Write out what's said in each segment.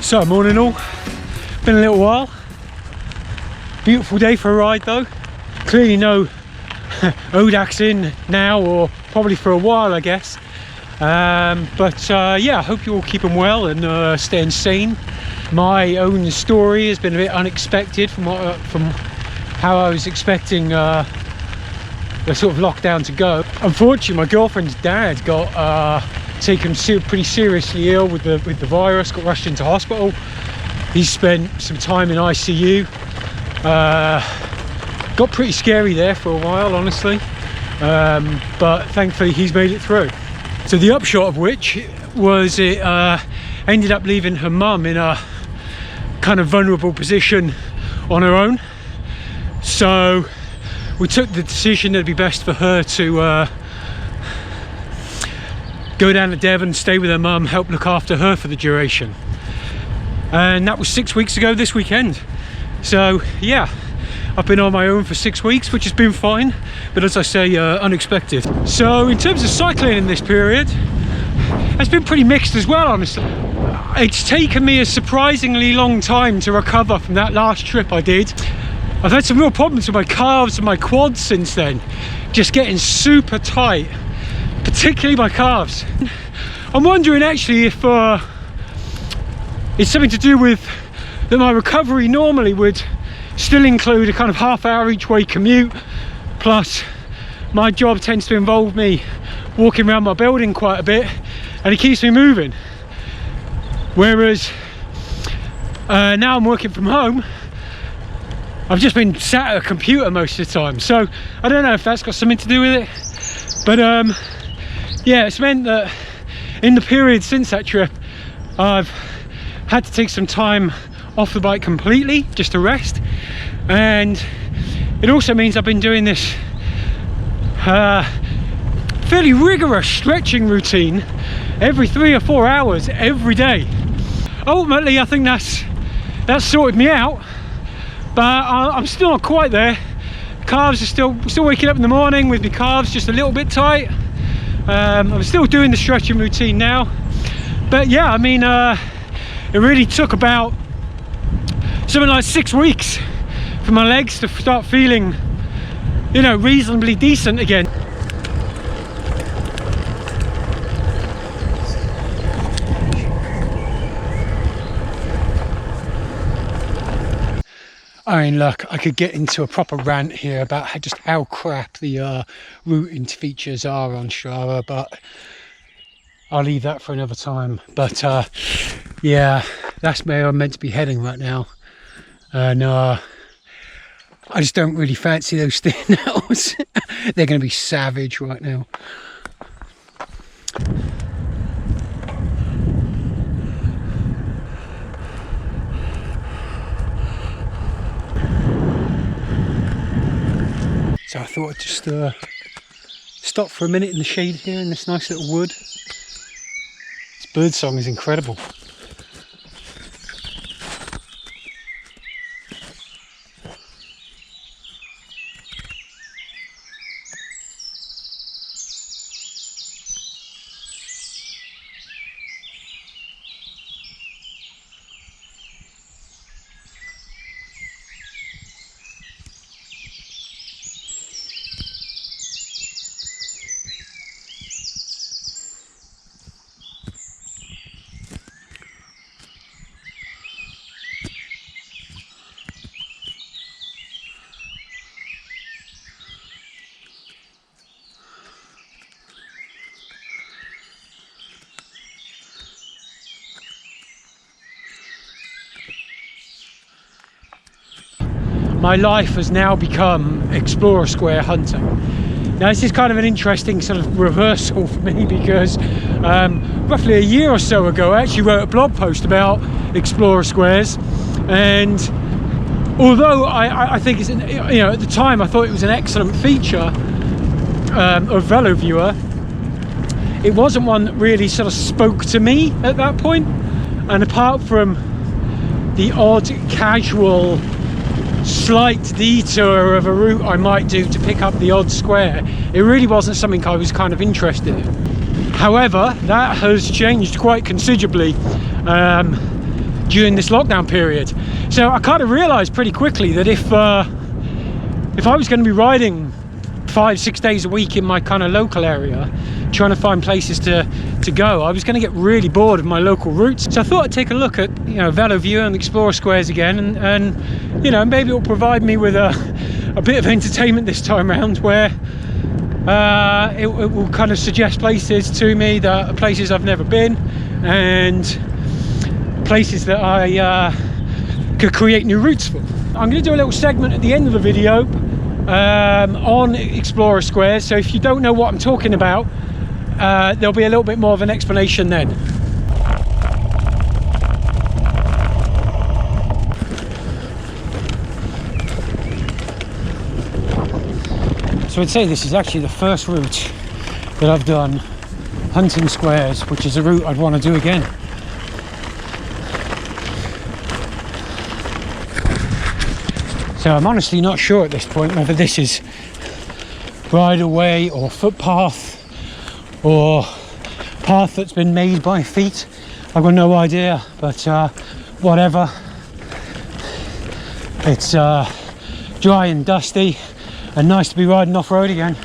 So morning all, been a little while, beautiful day for a ride though, clearly no Odaks in now or probably for a while I guess, but yeah, I hope you're all keeping well and staying sane. My own story has been a bit unexpected from how I was expecting the sort of lockdown to go. Unfortunately my girlfriend's dad got taken pretty seriously ill with the virus, got rushed into hospital. He spent some time in ICU. Got pretty scary there for a while, honestly, but thankfully he's made it through. So the upshot of which was it ended up leaving her mum in a kind of vulnerable position on her own. So we took the decision that it'd be best for her to go down to Devon, stay with her mum, help look after her for the duration. And that was 6 weeks ago this weekend. So yeah, I've been on my own for 6 weeks, which has been fine, but as I say, unexpected. So in terms of cycling in this period, it's been pretty mixed as well, honestly. It's taken me a surprisingly long time to recover from that last trip I did. I've had some real problems with my calves and my quads since then, just getting super tight, particularly my calves. I'm wondering actually if it's something to do with that my recovery normally would still include a kind of half-hour each way commute, plus my job tends to involve me walking around my building quite a bit and it keeps me moving, whereas now I'm working from home, I've just been sat at a computer most of the time. So I don't know if that's got something to do with it, but yeah, it's meant that in the period since that trip I've had to take some time off the bike completely just to rest, and it also means I've been doing this fairly rigorous stretching routine every 3 or 4 hours every day. Ultimately I think that's sorted me out, but I'm still not quite there. Calves are still waking up in the morning with my calves just a little bit tight. I'm still doing the stretching routine now, but yeah, I mean it really took about something like 6 weeks for my legs to start feeling, you know, reasonably decent again. I mean, look, I could get into a proper rant here about just how crap the routing features are on Strava, but I'll leave that for another time. But yeah, that's where I'm meant to be heading right now. And I just don't really fancy those thin hills. They're going to be savage right now. So I thought I'd just stop for a minute in the shade here in this nice little wood. This bird song is incredible. My life has now become Explorer Square hunting. Now this is kind of an interesting sort of reversal for me, because roughly a year or so ago I actually wrote a blog post about Explorer Squares, and although I think it's at the time I thought it was an excellent feature of VeloViewer, it wasn't one that really sort of spoke to me at that point. And apart from the odd casual slight detour of a route I might do to pick up the odd square, it really wasn't something I was kind of interested in. However, that has changed quite considerably during this lockdown period. So I kind of realized pretty quickly that if I was going to be riding 5-6 days a week in my kind of local area, trying to find places to go, I was going to get really bored of my local routes. So I thought I'd take a look at, you know, VeloViewer and Explorer Squares again, and you know, maybe it'll provide me with a bit of entertainment this time around, where it will kind of suggest places to me that are places I've never been, and places that I could create new routes for. I'm going to do a little segment at the end of the video on Explorer Squares, so if you don't know what I'm talking about, there'll be a little bit more of an explanation then. So I'd say this is actually the first route that I've done hunting squares, which is a route I'd want to do again. So I'm honestly not sure at this point whether this is bridleway or footpath or path that's been made by feet. I've got no idea, but whatever. It's dry and dusty and nice to be riding off-road again.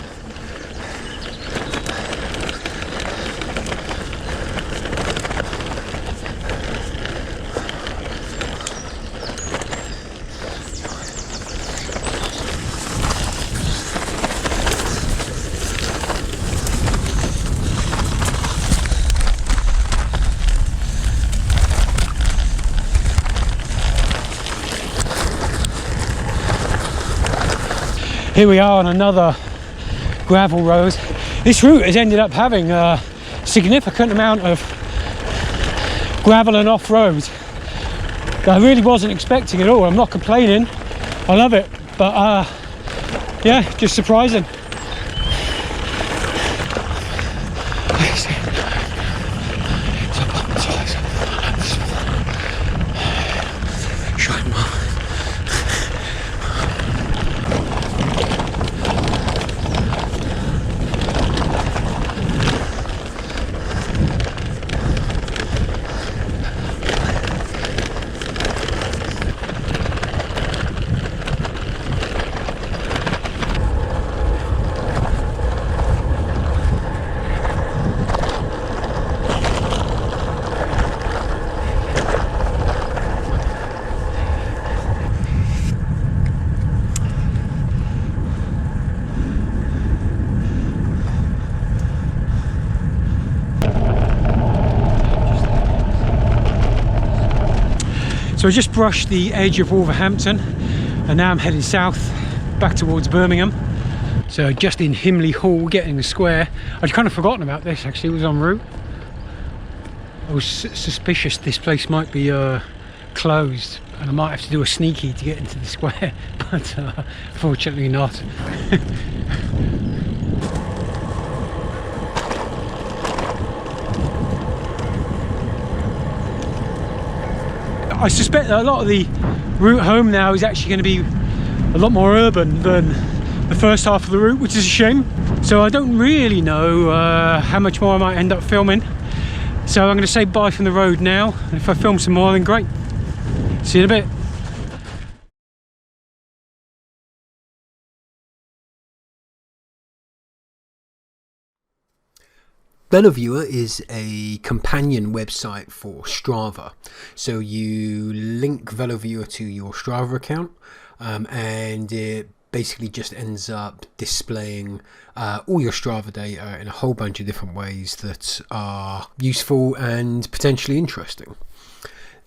Here we are on another gravel road. This route has ended up having a significant amount of gravel and off-road that I really wasn't expecting at all. I'm not complaining, I love it, but yeah, just surprising. So I just brushed the edge of Wolverhampton and now I'm heading south back towards Birmingham. So just in Himley Hall, getting the square. I'd kind of forgotten about this actually, it was en route. I was suspicious this place might be closed and I might have to do a sneaky to get into the square, but fortunately not. I suspect that a lot of the route home now is actually going to be a lot more urban than the first half of the route, which is a shame. So I don't really know how much more I might end up filming. So I'm going to say bye from the road now. And if I film some more, then great. See you in a bit. VeloViewer is a companion website for Strava. So you link VeloViewer to your Strava account and it basically just ends up displaying all your Strava data in a whole bunch of different ways that are useful and potentially interesting.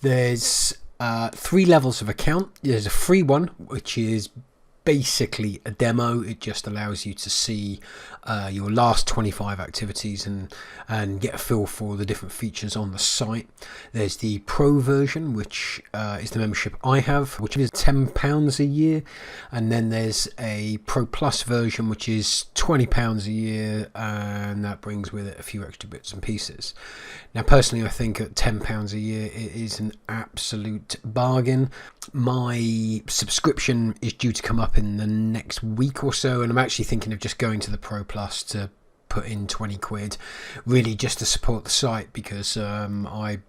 There's 3 levels of account. There's a free one, which is basically a demo. It just allows you to see your last 25 activities and get a feel for the different features on the site. There's the pro version, which is the membership I have, which is £10 a year, and then there's a pro plus version, which is £20 a year, and that brings with it a few extra bits and pieces. Now personally, I think at £10 a year it is an absolute bargain. My subscription is due to come up in the next week or so, and I'm actually thinking of just going to the Pro Plus to put in 20 quid, really just to support the site, because I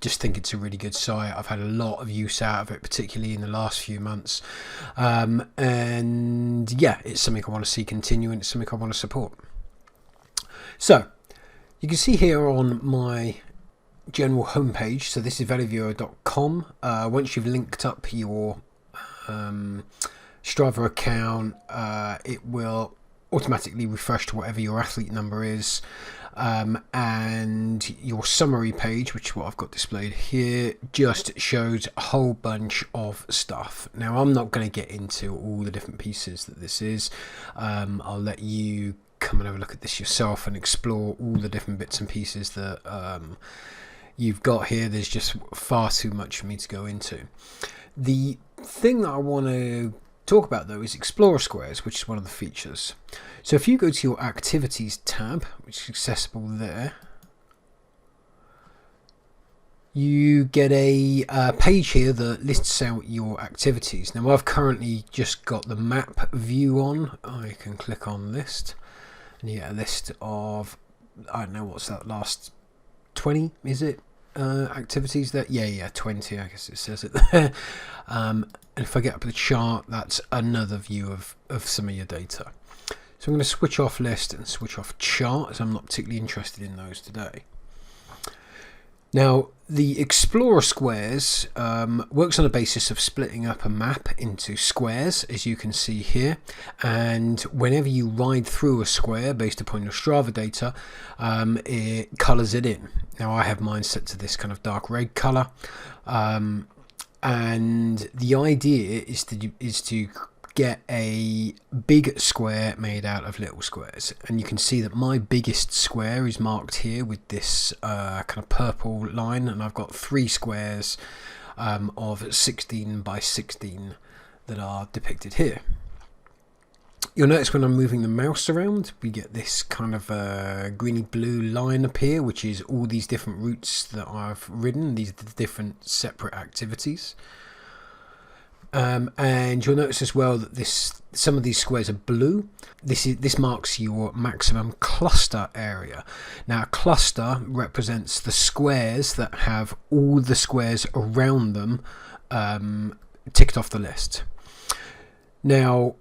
just think it's a really good site. I've had a lot of use out of it, particularly in the last few months. And yeah, it's something I want to see continue, and it's something I want to support. So you can see here on my general homepage, so this is VeloViewer.com. Once you've linked up your Strava account, it will automatically refresh to whatever your athlete number is, and your summary page, which is what I've got displayed here, just shows a whole bunch of stuff. Now I'm not going to get into all the different pieces that this is. I'll let you come and have a look at this yourself and explore all the different bits and pieces that you've got here. There's just far too much for me to go into. The thing that I want to talk about though is Explorer Squares, which is one of the features. So if you go to your activities tab, which is accessible there, you get a page here that lists out your activities. Now I've currently just got the map view on. I can click on list and you get a list of, I don't know, what's that, last 20 is it, activities there? Yeah, 20, I guess it says it there. And if I get up the chart, that's another view of some of your data. So I'm going to switch off list and switch off chart, as I'm not particularly interested in those today. Now, the Explorer Squares works on the basis of splitting up a map into squares, as you can see here. And whenever you ride through a square based upon your Strava data, it colours it in. Now, I have mine set to this kind of dark red colour. And the idea is to get a big square made out of little squares, and you can see that my biggest square is marked here with this kind of purple line, and I've got 3 squares of 16 by 16 that are depicted here. You'll notice when I'm moving the mouse around, we get this kind of greeny blue line appear, which is all these different routes that I've ridden. These are the different separate activities. And you'll notice as well that some of these squares are blue. This marks your maximum cluster area. Now, a cluster represents the squares that have all the squares around them ticked off the list. Now,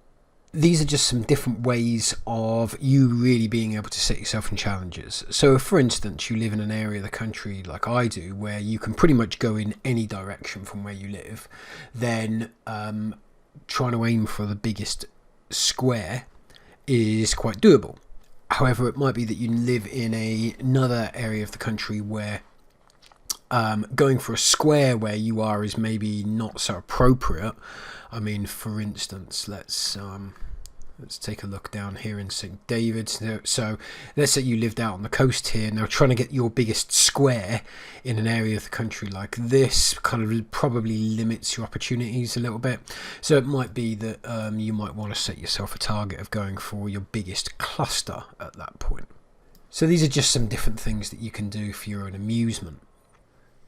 these are just some different ways of you really being able to set yourself in challenges. So if, for instance, you live in an area of the country like I do, where you can pretty much go in any direction from where you live, then trying to aim for the biggest square is quite doable. However, it might be that you live in another area of the country where going for a square where you are is maybe not so appropriate. I mean, for instance, let's take a look down here in St. David's. So let's say you lived out on the coast here. Now, trying to get your biggest square in an area of the country like this kind of probably limits your opportunities a little bit. So it might be that you might want to set yourself a target of going for your biggest cluster at that point. So these are just some different things that you can do for your own amusement.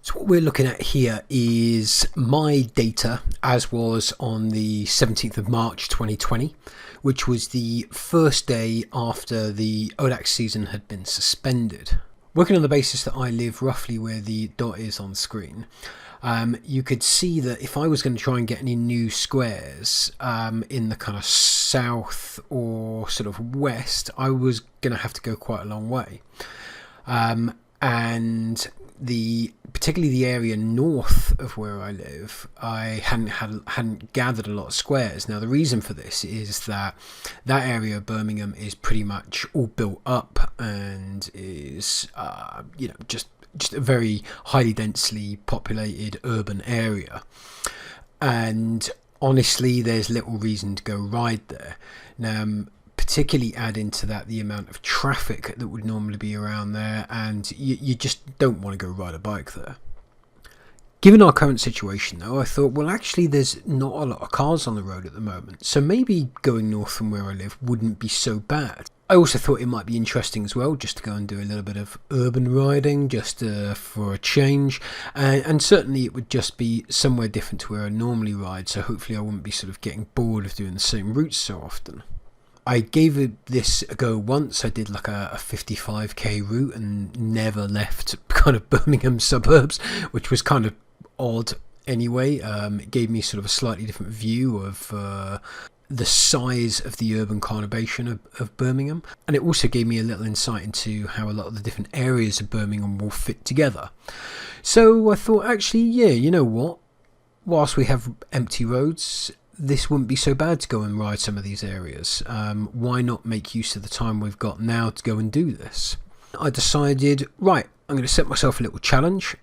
So what we're looking at here is my data as was on the 17th of March 2020, which was the first day after the ODAC season had been suspended. Working on the basis that I live roughly where the dot is on screen, you could see that if I was going to try and get any new squares in the kind of south or sort of west, I was going to have to go quite a long way. And particularly the area north of where I live, I hadn't gathered a lot of squares. Now, the reason for this is that area of Birmingham is pretty much all built up and is just a very highly densely populated urban area, and honestly there's little reason to go ride there. Now, particularly add into that the amount of traffic that would normally be around there, and you just don't want to go ride a bike there. Given our current situation though, I thought, well, actually there's not a lot of cars on the road at the moment, so maybe going north from where I live wouldn't be so bad. I also thought it might be interesting as well just to go and do a little bit of urban riding just for a change, and certainly it would just be somewhere different to where I normally ride, so hopefully I wouldn't be sort of getting bored of doing the same routes so often. I gave this a go once. I did like a 55k route and never left kind of Birmingham suburbs, which was kind of odd anyway. It gave me sort of a slightly different view of the size of the urban conurbation of Birmingham, and it also gave me a little insight into how a lot of the different areas of Birmingham will fit together. So I thought, actually, yeah, you know what, whilst we have empty roads, this wouldn't be so bad to go and ride some of these areas. Why not make use of the time we've got now to go and do this? I decided, right, I'm going to set myself a little challenge.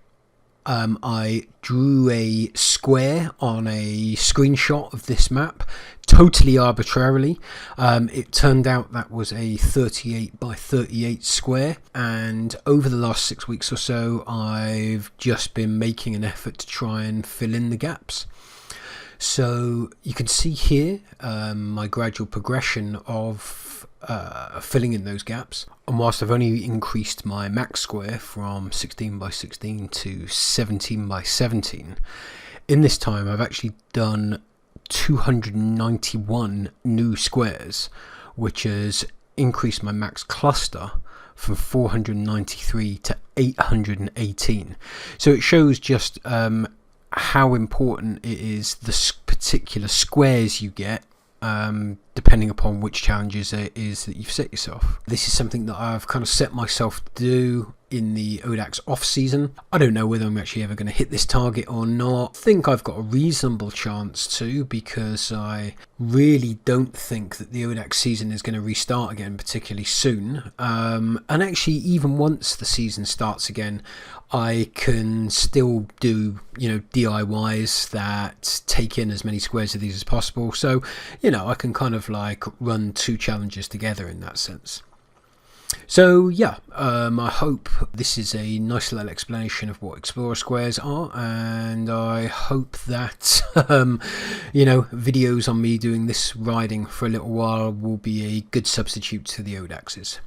I drew a square on a screenshot of this map, totally arbitrarily. It turned out that was a 38 by 38 square, and over the last 6 weeks or so I've just been making an effort to try and fill in the gaps. So you can see here my gradual progression of filling in those gaps, and whilst I've only increased my max square from 16 by 16 to 17 by 17, in this time I've actually done 291 new squares, which has increased my max cluster from 493 to 818. So it shows just how important it is the particular squares you get, depending upon which challenges it is that you've set yourself. This is something that I've kind of set myself to do in the ODAX off season. I don't know whether I'm actually ever going to hit this target or not. I think I've got a reasonable chance to, because I really don't think that the ODAX season is going to restart again particularly soon. And actually, even once the season starts again, I can still do, DIYs that take in as many squares of these as possible. So, I can kind of like run two challenges together in that sense. So yeah, I hope this is a nice little explanation of what Explorer Squares are, and I hope that videos on me doing this riding for a little while will be a good substitute to the ODAXs.